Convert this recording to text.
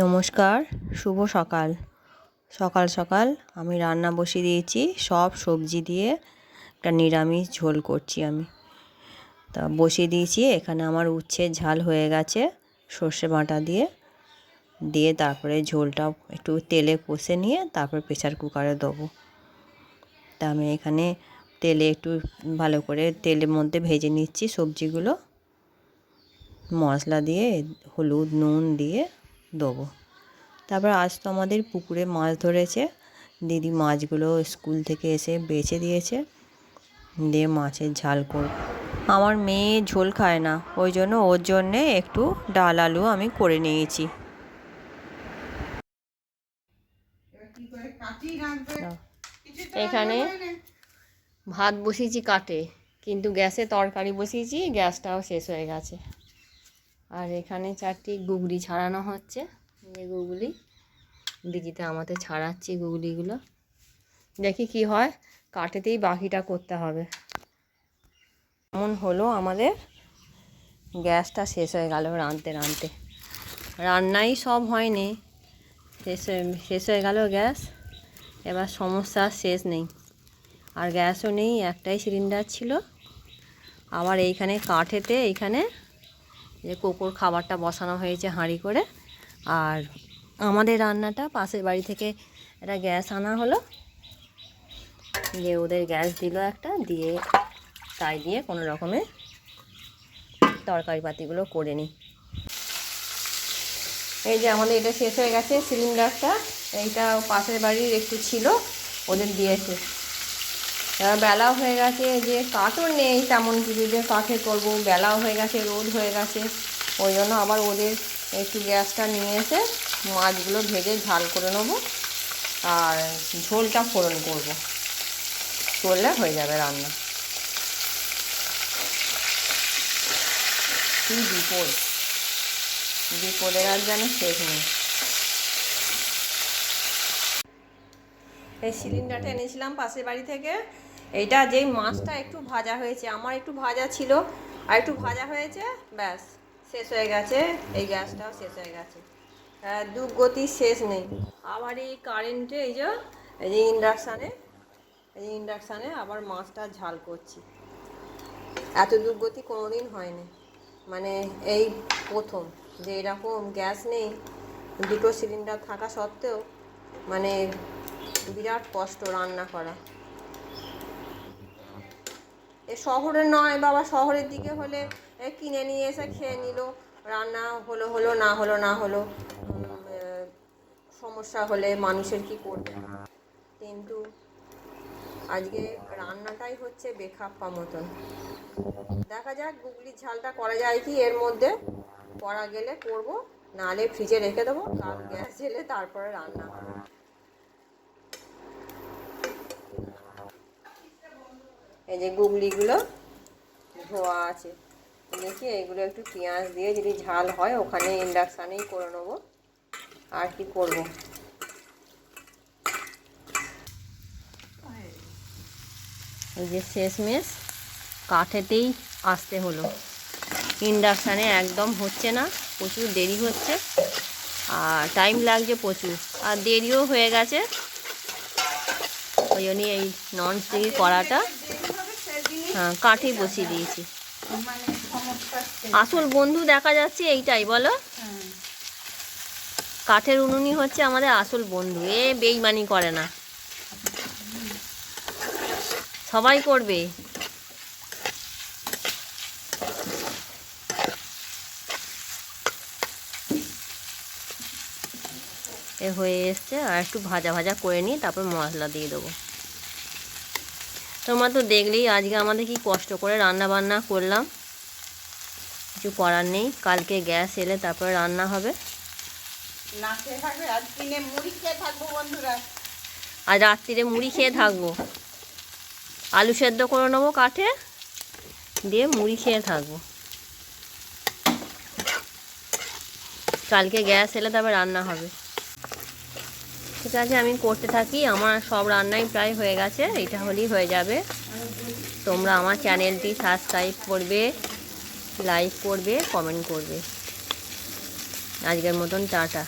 নমস্কার, শুভ সকাল। সকাল সকাল আমি রান্না বসিয়ে দিয়েছি, সব সবজি দিয়ে একটা নিরামিষ ঝোল করছি আমি। তা বসিয়ে দিয়েছি, এখানে আমার উচ্ছের ঝাল হয়ে গেছে সর্ষে বাটা দিয়ে দিয়ে তারপরে ঝোলটা একটু তেলে কষে নিয়ে তারপর প্রেসার কুকারে দেবো। তা আমি এখানে তেলে একটু ভালো করে তেলের মধ্যে ভেজে নিচ্ছি সবজিগুলো, মশলা দিয়ে হলুদ নুন দিয়ে দেবো। তারপর আজ তো আমাদের পুকুরে মাছ ধরেছে, দিদি মাছগুলো স্কুল থেকে এসে বেছে দিয়েছে, দিয়ে মাছের ঝাল করব। আমার মেয়ে ঝোল খায় না, ওই জন্য ওর জন্যে একটু ডাল আলু আমি করে নিয়েছি। এখানে ভাত বসিয়েছি কাটে, কিন্তু গ্যাসে তরকারি বসিয়েছি, গ্যাসটাও শেষ হয়ে গেছে। আর এখানে 4টি গুগলি ছাড়ানো হচ্ছে, এই গুগলি দিদিতে আমাদের ছাড়াচ্ছি গুগলিগুলো, দেখি কি হয়, কাটেতেই বাকিটা করতে হবে। এমন হলো আমাদের গ্যাসটা শেষ হয়ে গেল রাঁধতে রাঁধতে, রান্নাই সব হয়নি, শেষ হয়ে গেল গ্যাস। এবার সমস্যা শেষ নেই, আর গ্যাসও নেই, একটাই সিলিন্ডার ছিল। আবার এইখানে কাঠেতে এইখানে যে কোকোর খাবারটা বসানো হয়েছে হাঁড়ি করে, আর আমাদের রান্নাটা পাশের বাড়ি থেকে একটা গ্যাস আনা হলো, যে ওদের গ্যাস দিল একটা, দিয়ে তাই দিয়ে কোনো রকমে তরকারি পাতিগুলো করে নিই। এই যে আমাদের এটা শেষ হয়ে গেছে সিলিন্ডারটা, এইটা পাশের বাড়ির একটু ছিল, ওদের দিয়েছে। এবার বেলাও হয়ে গেছে, যে কাঠও নেই তেমন কিছু যে কাঠে করবো, বেলাও হয়ে গেছে, রোদ হয়ে গেছে, ওই জন্য আবার ওদের একটু গ্যাসটা নিয়ে এসে মাছগুলো ভেজে ঝাল করে নেবো, আর ঝোলটা ফোড়ন করব, করলে হয়ে যাবে রান্না। কি বিপদের আর যেন শেষ নেই। এই সিলিন্ডারটা এনেছিলাম পাশের বাড়ি থেকে, এইটা যেই মাছটা একটু ভাজা হয়েছে, আমার একটু ভাজা ছিল আর একটু ভাজা হয়েছে, ব্যাস শেষ হয়ে গেছে, এই গ্যাসটাও শেষ হয়ে গেছে। দুর্গতি শেষ নেই। আবার এই কারেন্টে এই যে ইন্ডাকশানে আবার মাছটা ঝাল করছি। এত দুর্গতি কোনোদিন হয়নি, মানে এই প্রথম যে এরকম গ্যাস নেই, দুটো সিলিন্ডার থাকা সত্ত্বেও মানে বিরাট কষ্ট রান্না করা। এ শহরে নয় বাবা, শহরের দিকে হলে কিনে নিয়ে এসে খেয়ে নিল, রান্না হলো না হলো সমস্যা হলে মানুষের কি করবে। কিন্তু আজকে রান্নাটাই হচ্ছে বেখাপ্পা মতন। দেখা যাক গুগলির ঝালটা করা যায় কি, এর মধ্যে করা গেলে করব, নাহলে ফ্রিজে রেখে দেবো, কাল গ্যাস এলে তারপরে রান্না হবে। এই যে গুগলিগুলো ধোয়া আছে, দেখি এইগুলো একটু পেঁয়াজ দিয়ে যদি ঝাল হয় ওখানে ইন্ডাকশানেই করে নেবো, আর কি করব। এই যে শেষমেশ কাঠেতেই আসতে হলো, ইন্ডাকশানে একদম হচ্ছে না, প্রচুর দেরি হচ্ছে আর টাইম লাগছে প্রচুর, আর দেরিও হয়ে গেছে। ওই জন্যই এই ননস্টিকের কড়াটা কাঠেই বসিয়ে দিয়েছি। আসল বন্ধু দেখা যাচ্ছে এইটাই, বলো, কাঠের উনুনই হচ্ছে আমাদের আসল বন্ধু, এ বেইমানি করে না, সবাই করবে। এ হয়ে এসছে, আর একটু ভাজা ভাজা করে নিয়ে তারপর মশলা দিয়ে দেবো। তোমরা তো দেখলেই আজকে আমাদের কি কষ্ট করে রান্না বান্না করলাম, কিছু করার নেই, কালকে গ্যাস এলে তারপরে রান্না হবে। আজ রাত্রিরে মুড়ি খেয়ে থাকবো, আলু সেদ্ধ করে নেবো কাঠে দিয়ে, মুড়ি খেয়ে থাকবো, কালকে গ্যাস এলে তারপর রান্না হবে। ঠিক আছে, আমি করতে থাকি, আমার সব রান্নাই প্রায় হয়ে গেছে, এটা হলেই হয়ে যাবে। তোমরা আমার চ্যানেলটি সাবস্ক্রাইব করবে, লাইক করবে, কমেন্ট করবে। আজকের মতন টাটা।